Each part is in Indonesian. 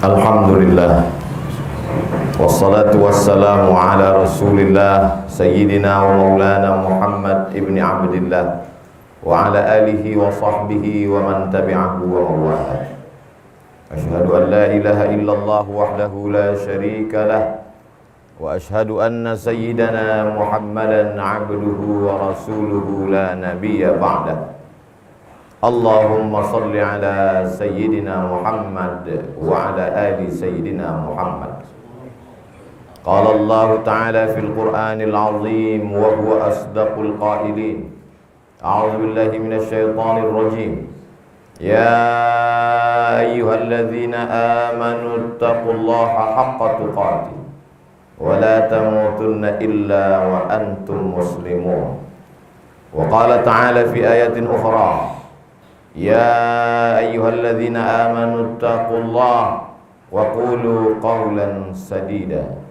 Alhamdulillah, wassalatu wassalamu ala rasulillah Sayyidina wa maulana Muhammad ibn Abdillah wa ala alihi wa sahbihi wa man tabi'ahu wa mawalah. Ashhadu an la ilaha illallah wahdahu la sharika lah, wa ashhadu anna sayyidana Muhammadan abduhu wa rasuluhu la nabiyya ba'dah. Allahumma salli ala Sayyidina Muhammad wa ala ali Sayyidina Muhammad. Qala Allah Ta'ala fil Qur'anil Azim wa huwa asdaqul qailin. A'udzu billahi minasy syaithanir rajim. Ya ayyuhalladzina amanu taqullaha haqqa tuqatih wa la tamutunna illa wa antum muslimun. Wa qala ta'ala fi ayatin ukhra. Ya ayyuhalladzina amanu taqullaha wa qulu qawlan sadida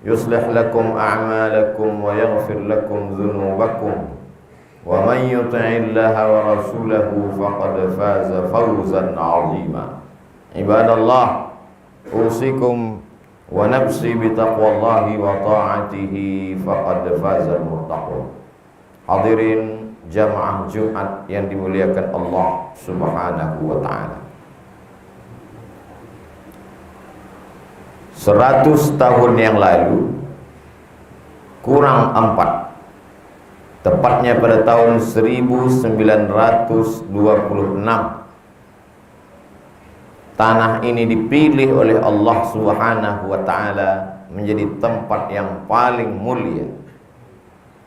yuslih lakum a'malakum wa yaghfir lakum dhunubakum wa man yuti'illaha wa rasulahu faqad faza fawzan 'azima. Ibadallah, usikum wa nafsi bitaqwallahi wa ta'atihi faqad faza al-muttaqun. Hadirin jamaah Jumat yang dimuliakan Allah Subhanahu wa ta'ala. 100 tahun yang lalu kurang 4, tepatnya pada tahun 1926, tanah ini dipilih oleh Allah Subhanahu wa ta'ala menjadi tempat yang paling mulia.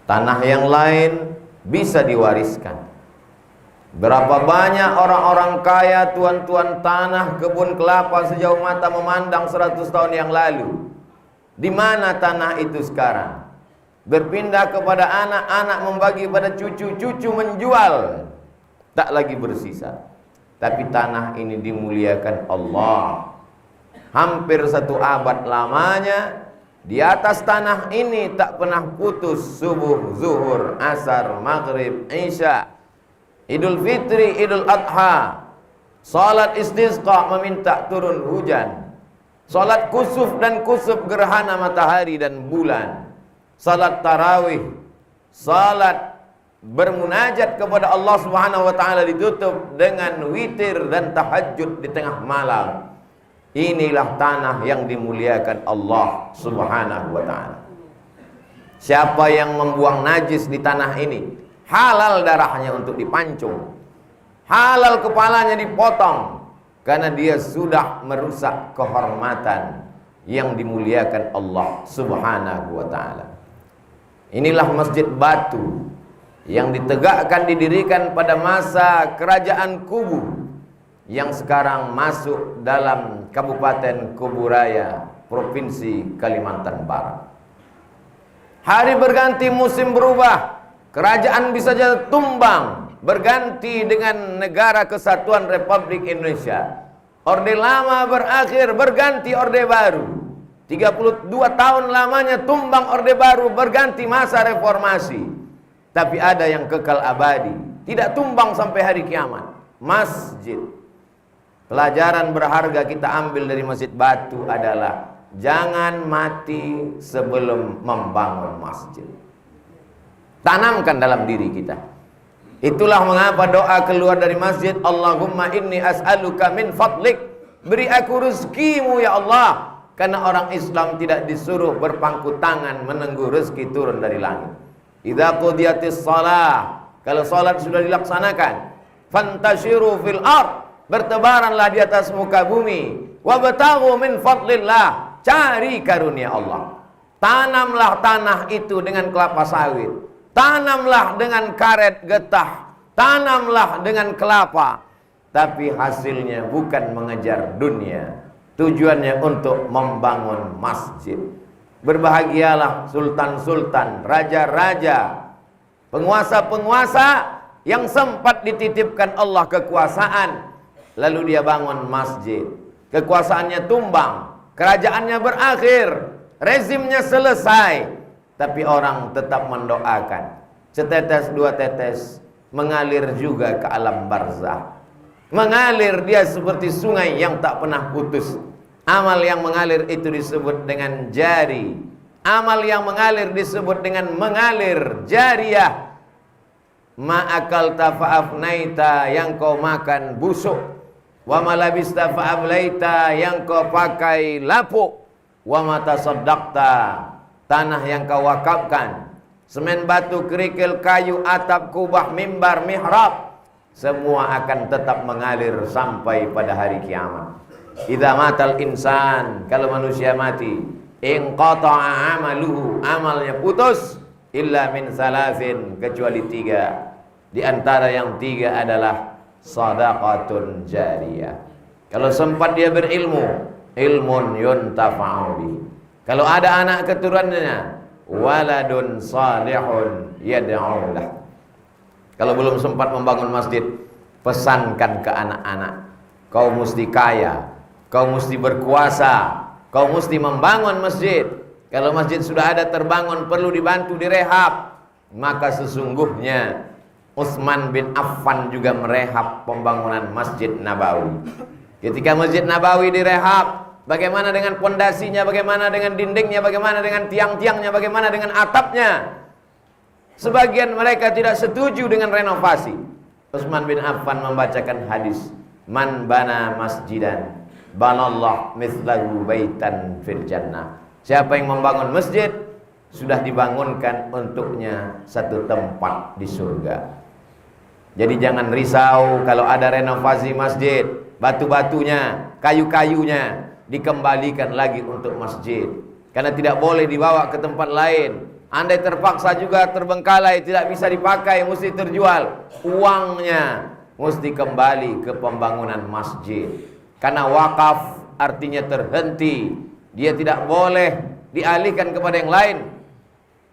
Tanah yang lain bisa diwariskan. Berapa banyak orang-orang kaya, tuan-tuan tanah, kebun kelapa sejauh mata memandang 100 tahun yang lalu. Di mana tanah itu sekarang? Berpindah kepada anak-anak, membagi pada cucu-cucu, menjual. Tak lagi bersisa. Tapi tanah ini dimuliakan Allah. Hampir 1 abad lamanya di atas tanah ini tak pernah putus subuh, zuhur, asar, maghrib, isya, Idul Fitri, Idul Adha, salat istisqa meminta turun hujan, salat kusuf dan kusuf gerhana matahari dan bulan, salat tarawih, salat bermunajat kepada Allah Subhanahu wa ta'ala ditutup dengan witir dan tahajud di tengah malam. Inilah tanah yang dimuliakan Allah Subhanahu wa ta'ala. Siapa yang membuang najis di tanah ini, halal darahnya untuk dipancung, halal kepalanya dipotong, karena dia sudah merusak kehormatan yang dimuliakan Allah Subhanahu wa ta'ala. Inilah masjid batu yang ditegakkan, didirikan pada masa kerajaan Kubu, yang sekarang masuk dalam Kabupaten Kuburaya, Provinsi Kalimantan Barat. Hari berganti, musim berubah, kerajaan bisa jadi tumbang, berganti dengan Negara Kesatuan Republik Indonesia. Orde lama berakhir, berganti orde baru. 32 tahun lamanya tumbang orde baru, berganti masa reformasi. Tapi ada yang kekal abadi, tidak tumbang sampai hari kiamat, masjid. Pelajaran berharga kita ambil dari masjid batu adalah jangan mati sebelum membangun masjid. Tanamkan dalam diri kita. Itulah mengapa doa keluar dari masjid, Allahumma inni as'aluka min fadlik, beri aku rezekimu ya Allah. Karena orang Islam tidak disuruh berpangku tangan menunggu rezeki turun dari langit. Idza qudiyatis shalah, kalau salat sudah dilaksanakan, fantashiru fil ard, bertebaranlah di atas muka bumi, wabtaghu min fadlillah, cari karunia Allah. Tanamlah tanah itu dengan kelapa sawit, tanamlah dengan karet getah, tanamlah dengan kelapa, tapi hasilnya bukan mengejar dunia, tujuannya untuk membangun masjid. Berbahagialah sultan-sultan, raja-raja, penguasa-penguasa yang sempat dititipkan Allah kekuasaan, lalu dia bangun masjid, kekuasaannya tumbang, kerajaannya berakhir, rezimnya selesai, tapi orang tetap mendoakan. Setetes dua tetes mengalir juga ke alam barzakh. Mengalir dia seperti sungai yang tak pernah putus. Amal yang mengalir itu disebut dengan jari. Amal yang mengalir disebut dengan mengalir, jariyah. Ma'akalta fa'afnaita, yang kau makan busuk. Wa malabista fa'ablaita, yang kau pakai lapuk. Wa matasaddaqta, tanah yang kau wakafkan. Semen, batu, kerikil, kayu, atap, kubah, mimbar, mihrab, semua akan tetap mengalir sampai pada hari kiamat. Idza matal insan, kalau manusia mati, inqata'a amaluhu, amalnya putus, illa min salasin, kecuali 3. Di antara yang 3 adalah shadaqatun jariyah. Kalau sempat dia berilmu, ilmun yuntafa'u bih. Kalau ada anak keturunannya, waladun salihun yad'u lah. Kalau belum sempat membangun masjid, pesankan ke anak-anak, kau mesti kaya, kau mesti berkuasa, kau mesti membangun masjid. Kalau masjid sudah ada terbangun, perlu dibantu direhab, maka sesungguhnya Utsman bin Affan juga merehab pembangunan Masjid Nabawi. Ketika Masjid Nabawi direhab, bagaimana dengan pondasinya, bagaimana dengan dindingnya, bagaimana dengan tiang-tiangnya, bagaimana dengan atapnya? Sebagian mereka tidak setuju dengan renovasi. Utsman bin Affan membacakan hadis, man bana masjidan banallah mithlahu baitan fil jannah. Siapa yang membangun masjid, sudah dibangunkan untuknya satu tempat di surga. Jadi jangan risau kalau ada renovasi masjid, batu-batunya, kayu-kayunya dikembalikan lagi untuk masjid, karena tidak boleh dibawa ke tempat lain. Andai terpaksa juga terbengkalai, tidak bisa dipakai, mesti terjual, uangnya mesti kembali ke pembangunan masjid. Karena wakaf artinya terhenti, dia tidak boleh dialihkan kepada yang lain.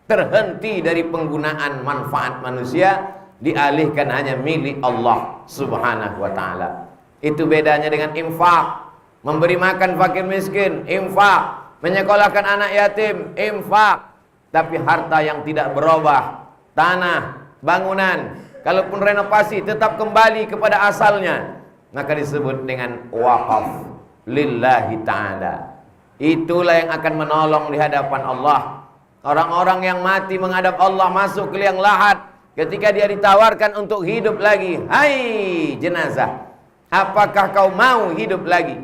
Terhenti dari penggunaan manfaat manusia, dialihkan hanya milik Allah subhanahu wa ta'ala. Itu bedanya dengan infak. Memberi makan fakir miskin, infak. Menyekolahkan anak yatim, infak. Tapi harta yang tidak berubah, tanah, bangunan, kalaupun renovasi tetap kembali kepada asalnya, maka disebut dengan waqaf lillahi ta'ala. Itulah yang akan menolong di hadapan Allah. Orang-orang yang mati menghadap Allah, masuk ke liang lahat, ketika dia ditawarkan untuk hidup lagi, hai jenazah, apakah kau mau hidup lagi?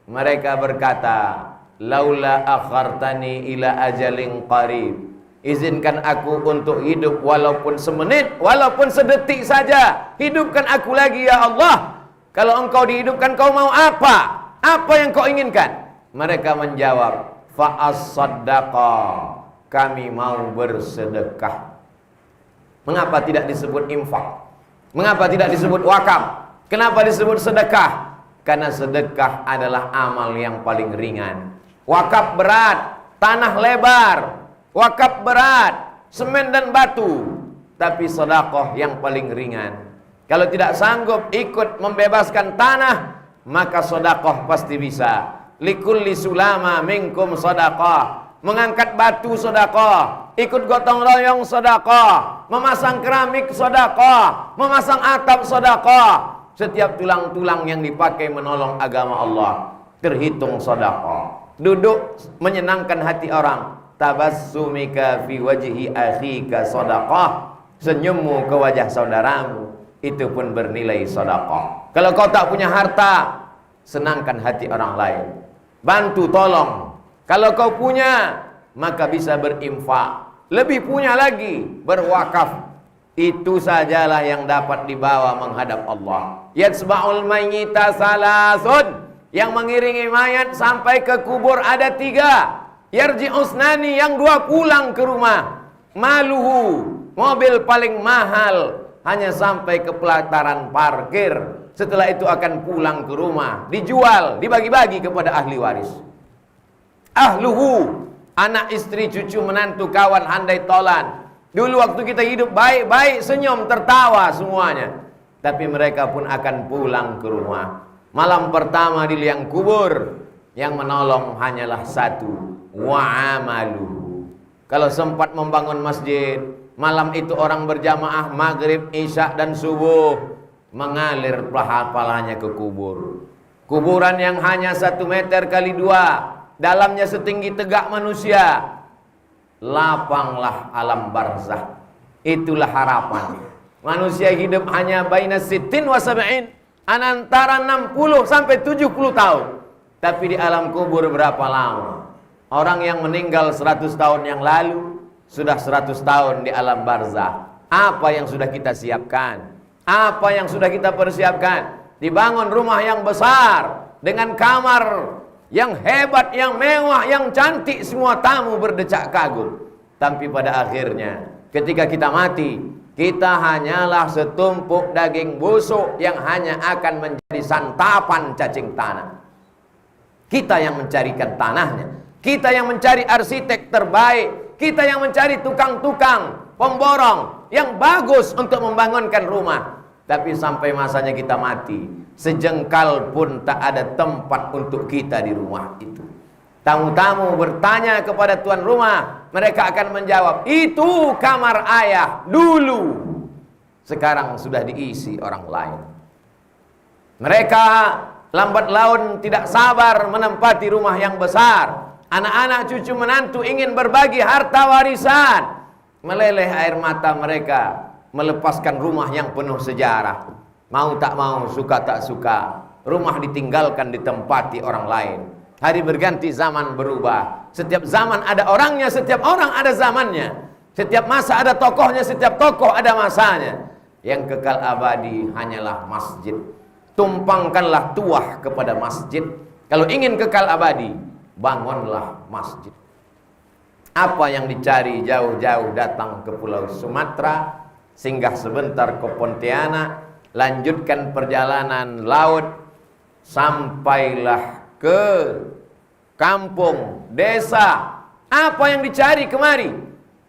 Mereka berkata, laula akhartani ila ajalin qarib, izinkan aku untuk hidup walaupun semenit, walaupun sedetik saja, hidupkan aku lagi ya Allah. Kalau engkau dihidupkan, kau mau apa? Apa yang kau inginkan? Mereka menjawab, fa'as-saddaqa, kami mau bersedekah. Mengapa tidak disebut infak? Mengapa tidak disebut wakaf? Kenapa disebut sedekah? Karena sedekah adalah amal yang paling ringan. Wakaf berat, tanah lebar. Wakaf berat, semen dan batu. Tapi sedekah yang paling ringan. Kalau tidak sanggup ikut membebaskan tanah, maka sedekah pasti bisa. Likulli sulama minkum sedekah. Mengangkat batu sedekah, ikut gotong royong sedekah, memasang keramik sedekah, memasang atap sedekah. Setiap tulang-tulang yang dipakai menolong agama Allah terhitung sedekah. Duduk menyenangkan hati orang, tabassumika fi wajhi akhika sedekah. Senyummu ke wajah saudaramu, itu pun bernilai sedekah. Kalau kau tak punya harta, senangkan hati orang lain, bantu tolong. Kalau kau punya, maka bisa berinfak. Lebih punya lagi, berwakaf. Itu sajalah yang dapat dibawa menghadap Allah. Yatsba'ul mayyita salasun, yang mengiringi mayat sampai ke kubur ada 3. Yarji'usnani, yang 2 pulang ke rumah. Maluhu, mobil paling mahal, hanya sampai ke pelataran parkir. Setelah itu akan pulang ke rumah, dijual, dibagi-bagi kepada ahli waris. Ahluhu, anak, istri, cucu, menantu, kawan, handai tolan. Dulu waktu kita hidup baik-baik, senyum, tertawa semuanya. Tapi mereka pun akan pulang ke rumah. Malam pertama di liang kubur, yang menolong hanyalah 1, wa'amaluhu. Kalau sempat membangun masjid, malam itu orang berjamaah maghrib, isya dan subuh, mengalir pahalanya ke kubur. Kuburan yang hanya 1 meter kali 2, dalamnya setinggi tegak manusia. Lapanglah alam barzah. Itulah harapan. Manusia hidup hanya baina sittin wa sab'in, antara 60 sampai 70 tahun. Tapi di alam kubur berapa lama? Orang yang meninggal 100 tahun yang lalu sudah 100 tahun di alam barzah. Apa yang sudah kita siapkan? Apa yang sudah kita persiapkan? Dibangun rumah yang besar dengan kamar yang hebat, yang mewah, yang cantik, semua tamu berdecak kagum. Tapi pada akhirnya ketika kita mati, kita hanyalah setumpuk daging busuk yang hanya akan menjadi santapan cacing tanah. Kita yang mencarikan tanahnya, kita yang mencari arsitek terbaik, kita yang mencari tukang-tukang pemborong yang bagus untuk membangunkan rumah. Tapi sampai masanya kita mati, sejengkal pun tak ada tempat untuk kita di rumah itu. Tamu-tamu bertanya kepada tuan rumah, mereka akan menjawab, itu kamar ayah dulu, sekarang sudah diisi orang lain. Mereka lambat laun tidak sabar menempati rumah yang besar. Anak-anak cucu menantu ingin berbagi harta warisan. Meleleh air mata mereka melepaskan rumah yang penuh sejarah. Mau tak mau, suka tak suka, rumah ditinggalkan, ditempati orang lain. Hari berganti, zaman berubah. Setiap zaman ada orangnya, setiap orang ada zamannya. Setiap masa ada tokohnya, setiap tokoh ada masanya. Yang kekal abadi hanyalah masjid. Tumpangkanlah tuah kepada masjid. Kalau ingin kekal abadi, bangunlah masjid. Apa yang dicari jauh-jauh datang ke Pulau Sumatera, singgah sebentar ke Pontianak, lanjutkan perjalanan laut, sampailah ke kampung, desa. Apa yang dicari kemari?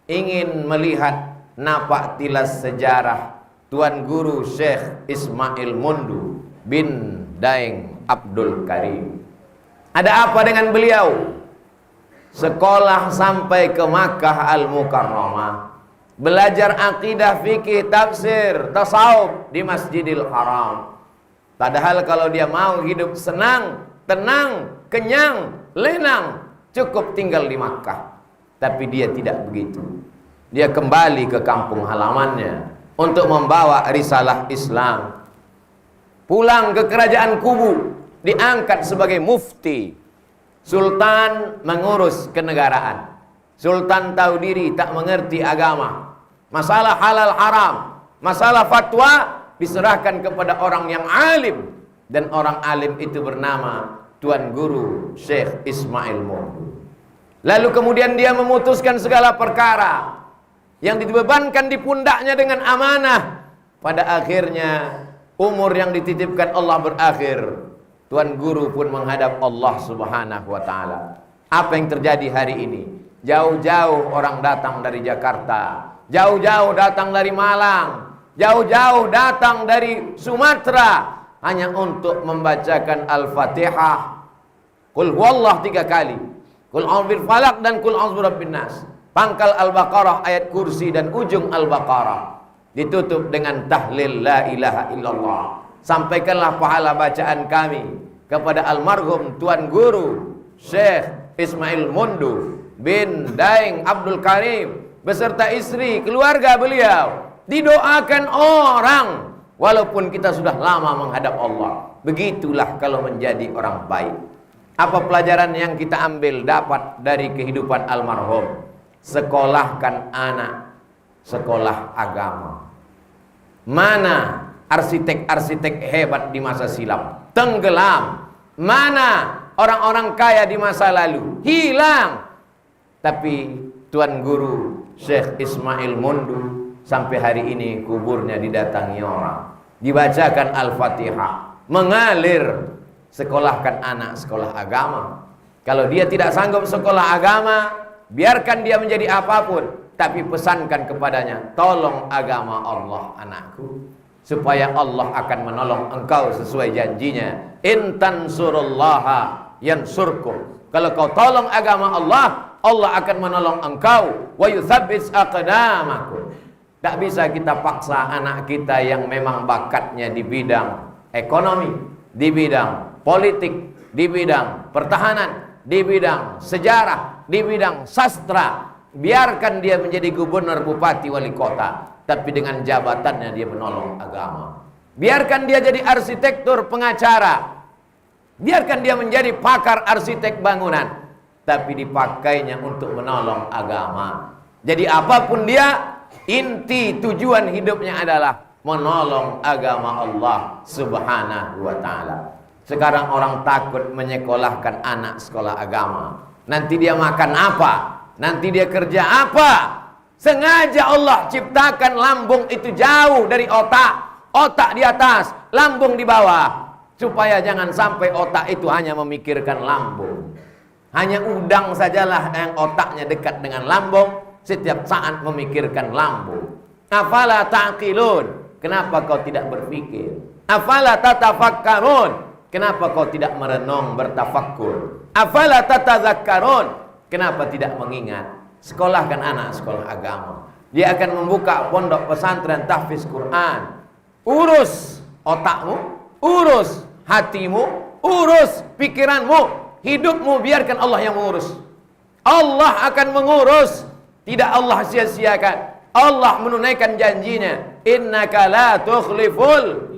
Ingin melihat napak tilas sejarah Tuan Guru Syekh Ismail Mundu bin Daeng Abdul Karim. Ada apa dengan beliau? Sekolah sampai ke Makkah Al-Mukarramah, belajar akidah, fikih, tafsir, tasawuf di Masjidil Haram. Padahal kalau dia mau hidup senang, tenang, kenyang, lenang, cukup tinggal di Makkah. Tapi dia tidak begitu. Dia kembali ke kampung halamannya untuk membawa risalah Islam. Pulang ke kerajaan Kubu, diangkat sebagai mufti. Sultan mengurus kenegaraan. Sultan tahu diri, tak mengerti agama. Masalah halal haram, masalah fatwa diserahkan kepada orang yang alim. Dan orang alim itu bernama Tuan Guru Syekh Ismail Mundu. Lalu kemudian dia memutuskan segala perkara yang dibebankan di pundaknya dengan amanah. Pada akhirnya umur yang dititipkan Allah berakhir. Tuan Guru pun menghadap Allah Subhanahu wa ta'ala. Apa yang terjadi hari ini? Jauh-jauh orang datang dari Jakarta, jauh-jauh datang dari Malang, jauh-jauh datang dari Sumatera, hanya untuk membacakan Al-Fatihah, Qul huwallah 3 kali, Qul a'udzu bil falaq dan Qul a'udzu birabbin nas. Pangkal Al-Baqarah, ayat kursi dan ujung Al-Baqarah. Ditutup dengan tahlil la ilaha illallah. Sampaikanlah pahala bacaan kami kepada almarhum Tuan Guru Syekh Ismail Mundu bin Daeng Abdul Karim beserta istri, keluarga beliau. Didoakan orang walaupun kita sudah lama menghadap Allah. Begitulah kalau menjadi orang baik. Apa pelajaran yang kita ambil dapat dari kehidupan almarhum? Sekolahkan anak sekolah agama. Mana arsitek-arsitek hebat di masa silam? Tenggelam. Mana orang-orang kaya di masa lalu? Hilang. Tapi Tuan Guru Syekh Ismail Mundu sampai hari ini kuburnya didatangi orang, dibacakan Al-Fatihah, mengalir. Sekolahkan anak sekolah agama. Kalau dia tidak sanggup sekolah agama, biarkan dia menjadi apapun, tapi pesankan kepadanya, tolong agama Allah anakku, supaya Allah akan menolong engkau sesuai janjinya. In tansurullaha yansurkum. Kalau kau tolong agama Allah, Allah akan menolong engkau. Wa yutsabbits aqdamakum. Tak bisa kita paksa anak kita yang memang bakatnya di bidang ekonomi, di bidang politik, di bidang pertahanan, di bidang sejarah, di bidang sastra. Biarkan dia menjadi gubernur, bupati, wali kota, tapi dengan jabatannya dia menolong agama. Biarkan dia jadi arsitektur, pengacara, biarkan dia menjadi pakar arsitek bangunan, tapi dipakainya untuk menolong agama. Jadi apapun dia, inti tujuan hidupnya adalah menolong agama Allah Subhanahu wa ta'ala. Sekarang orang takut menyekolahkan anak sekolah agama. Nanti dia makan apa? Nanti dia kerja apa? Sengaja Allah ciptakan lambung itu jauh dari otak. Otak di atas, lambung di bawah. Supaya jangan sampai otak itu hanya memikirkan lambung. Hanya udang sajalah yang otaknya dekat dengan lambung, setiap saat memikirkan lambung. Afala ta'qilun? Kenapa kau tidak berpikir? Afala tatafakkarun? Kenapa kau tidak merenung, bertafakkur? Afala tatadzakkarun? Kenapa tidak mengingat? Sekolahkan anak sekolah agama. Dia akan membuka pondok pesantren tahfiz Quran. Urus otakmu, urus hatimu, urus pikiranmu, hidupmu, biarkan Allah yang mengurus. Allah akan mengurus. Tidak Allah sia-siakan. Allah menunaikan janjinya. Innaka la tukhliful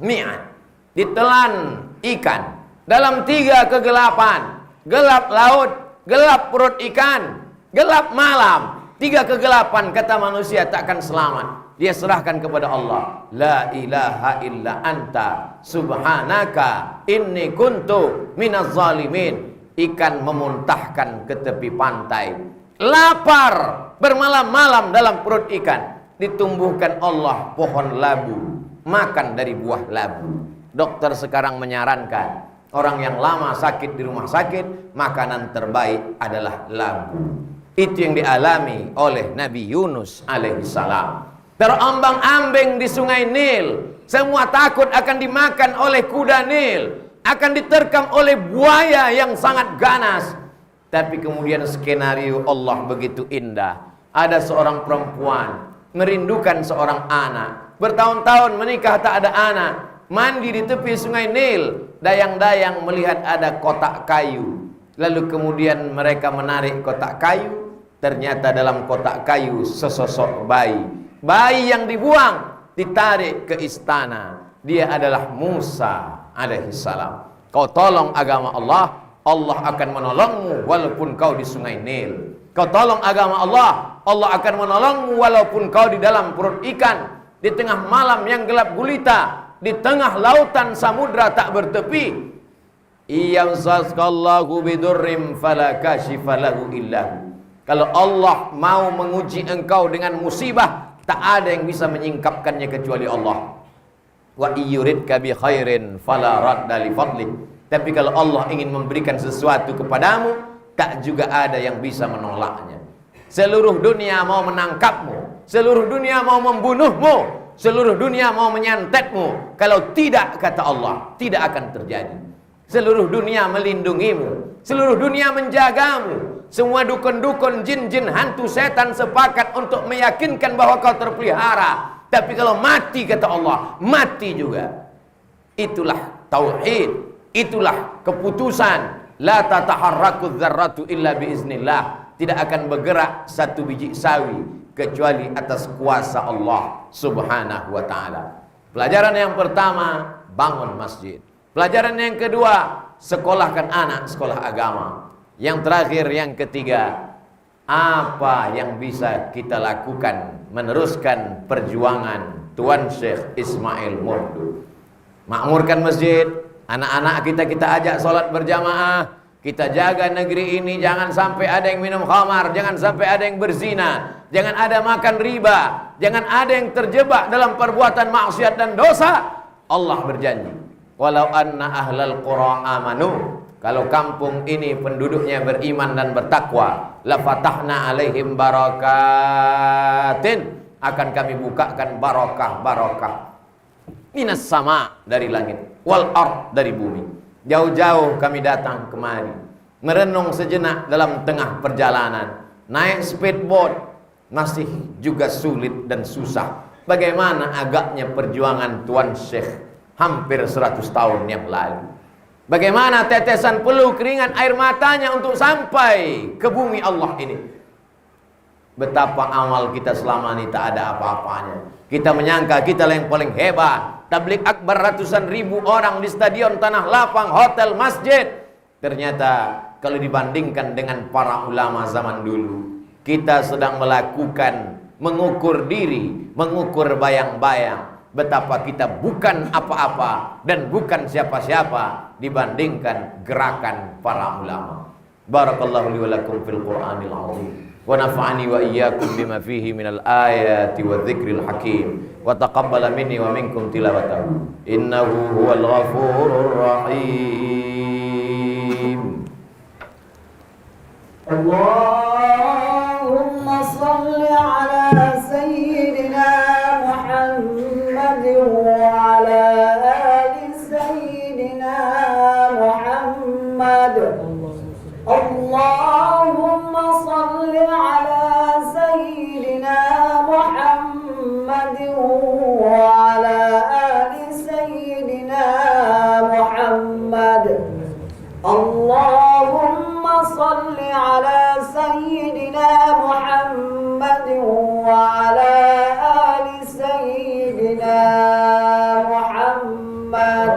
mi'ad. Ditelan ikan dalam 3 kegelapan. Gelap laut, gelap perut ikan, gelap malam. 3 kegelapan, kata manusia takkan selamat. Dia serahkan kepada Allah. La ilaha illa anta subhanaka inni kuntu minaz zalimin. Ikan memuntahkan ke tepi pantai. Lapar bermalam-malam dalam perut ikan. Ditumbuhkan Allah pohon labu, makan dari buah labu. Dokter sekarang menyarankan orang yang lama sakit di rumah sakit, makanan terbaik adalah labu. Itu yang dialami oleh Nabi Yunus alaihissalam. Terombang-ambing di sungai Nil, semua takut akan dimakan oleh kuda Nil, akan diterkam oleh buaya yang sangat ganas. Tapi kemudian skenario Allah begitu indah. Ada seorang perempuan merindukan seorang anak, bertahun-tahun menikah tak ada anak, mandi di tepi sungai Nil, dayang-dayang melihat ada kotak kayu. Lalu kemudian mereka menarik kotak kayu, ternyata dalam kotak kayu sesosok bayi. Bayi yang dibuang ditarik ke istana. Dia adalah Musa alaihissalam. Kau tolong agama Allah, Allah akan menolongmu walaupun kau di sungai Nil. Kau tolong agama Allah, Allah akan menolongmu walaupun kau di dalam perut ikan, di tengah malam yang gelap gulita, di tengah lautan samudra tak bertepi. Iyamsaskallahu bidurrim fala kashifa lahu illahu. Kalau Allah mau menguji engkau dengan musibah, tak ada yang bisa menyingkapkannya kecuali Allah. Wa iyuridka bi khairin fala radda li fadlih. Tapi kalau Allah ingin memberikan sesuatu kepadamu, tak juga ada yang bisa menolaknya. Seluruh dunia mau menangkapmu, seluruh dunia mau membunuhmu, seluruh dunia mau menyantetmu, kalau tidak, kata Allah, tidak akan terjadi. Seluruh dunia melindungimu, seluruh dunia menjagamu. Semua dukun-dukun, jin-jin, hantu, setan sepakat untuk meyakinkan bahwa kau terpelihara. Tapi kalau mati, kata Allah, mati juga. Itulah tauhid, itulah keputusan. La tataharraku dzarratu illa biiznillah. Tidak akan bergerak satu biji sawi kecuali atas kuasa Allah Subhanahu wa ta'ala. Pelajaran yang pertama, bangun masjid. Pelajaran yang kedua, sekolahkan anak sekolah agama. Yang terakhir, yang ketiga, apa yang bisa kita lakukan meneruskan perjuangan Tuan Syekh Ismail Murdu? Makmurkan masjid, anak-anak kita ajak sholat berjamaah, kita jaga negeri ini, jangan sampai ada yang minum khamar, jangan sampai ada yang berzina, jangan ada makan riba, jangan ada yang terjebak dalam perbuatan maksiat dan dosa. Allah berjanji, walau anna ahlal qura amanu, kalau kampung ini penduduknya beriman dan bertakwa, la fatahna alaihim barakatin, akan kami bukakan barakah-barakah minas sama, dari langit, wal ard, dari bumi. Jauh-jauh kami datang kemari, merenung sejenak dalam tengah perjalanan. Naik speedboat masih juga sulit dan susah. Bagaimana agaknya perjuangan Tuan Syekh hampir 100 tahun yang lalu. Bagaimana tetesan peluh keringat air matanya untuk sampai ke bumi Allah ini. Betapa amal kita selama ini tak ada apa-apanya. Kita menyangka kita yang paling hebat. Tablik akbar ratusan ribu orang di stadion, tanah lapang, hotel, masjid. Ternyata kalau dibandingkan dengan para ulama zaman dulu, kita sedang melakukan mengukur diri, mengukur bayang-bayang. Betapa kita bukan apa-apa dan bukan siapa-siapa dibandingkan gerakan para ulama. Barakallahu li wa lakum fil Qur'anil azim. Wa nafa'ani wa iyyakum bima fihi minal ayati wa dzikril hakim. Wa taqabbala minni wa minkum tilawatahu. Innahu huwal ghafurur rahim. Allahumma salli ala sayyidina Muhammad wa ala ali sayyidina Muhammad. Allahumma salli ala sayyidina Muhammad wa ala ali sayyidina Muhammad. Allahumma salli ala sayyidina Muhammad wa ala ali sayyidina Muhammad.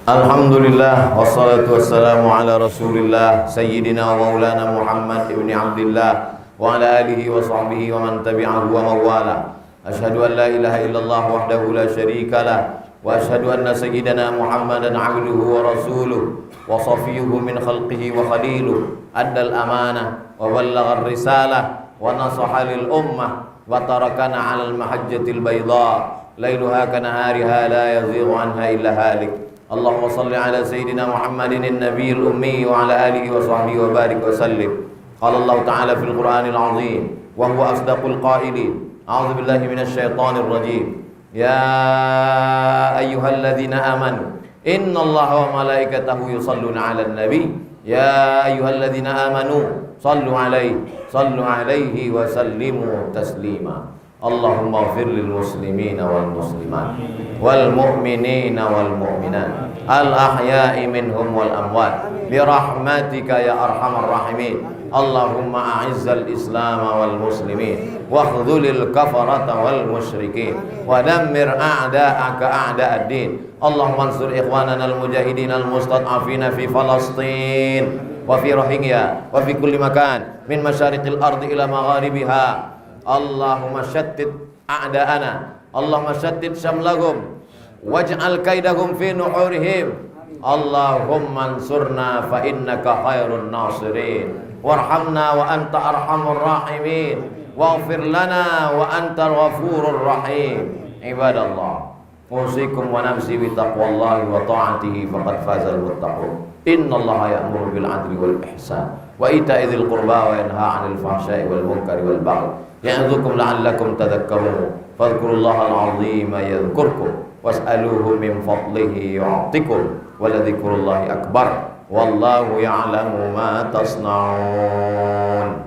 Alhamdulillah wassalatu wassalamu ala Rasulillah sayyidina wa maulana Muhammad ibn Abdullah wa ala alihi wa sahbihi wa man tabi'ahu wa mawala. Asyhadu an la ilaha illallah wahdahu la syarika lah wa asyhadu anna sayyidana Muhammadan abduhu wa rasuluh wa safiyuhu min khalqihi wa khaliluh, addal amanah wa ballagha ar-risalah wa nasaha lil ummah wa tarakana 'alal mahajjatil bayda lailuha kanahariha la yazighu anha illa halik. Allahumma salli ala sayyidina Muhammadin an-nabiyil ummi wa ala alihi wa sahbihi wa barik wa sallim. Qala Allah ta'ala fil Qur'anil azim wa huwa asdaqul qailin. A'udzu billahi minasy syaithanir rajim. Ya ayyuhalladzina amanu innallaha wa malaikatahu yusholluna 'alan nabi. Ya ayyuhalladzina amanu sallu 'alaihi wa sallimu taslima. Allahumma ighfir lil muslimina wal muslimat wal mu'minina wal mu'minat al ahya'i minhum wal amwat bi rahmatika ya arhamar rahimin. Allahumma a'izzal islam wal muslimin wa khudhulil kafarata wal musyrikin wa dammir a'da'aka a'da'ad din. Allahumma ansur ikhwanana al mujahidin al mustad'afina fi Falastin wa fi Rohingya wa fi kulli makan min masyariqil ardi ila magharibiha. Allahumma syattid a'da'ana, Allahumma syattid syamlahum waj'al kaidahum fi nuhurihim. Allahumma ansurna fa innaka khairun nasirin warhamna wa anta arhamur rahimin waghfir lana wa antal ghafurur rahim. Ibadallah, usikum wa nafsi bi taqwallahi wa ta'atihi faqad fazal muttaqun. Innallaha ya'muru bil 'adli wal ihsan wa ita'i dzil qurba wa yanha 'anil fahsya'i wal munkari wal baghi ya'idzukum la'allakum tadhakkarun. Fadhkurullaha al-'azima yadhkurkum was'aluhu min fadlihi yu'tikum wa ladhikrullahi akbar wallahu ya'lamu ma tasna'un.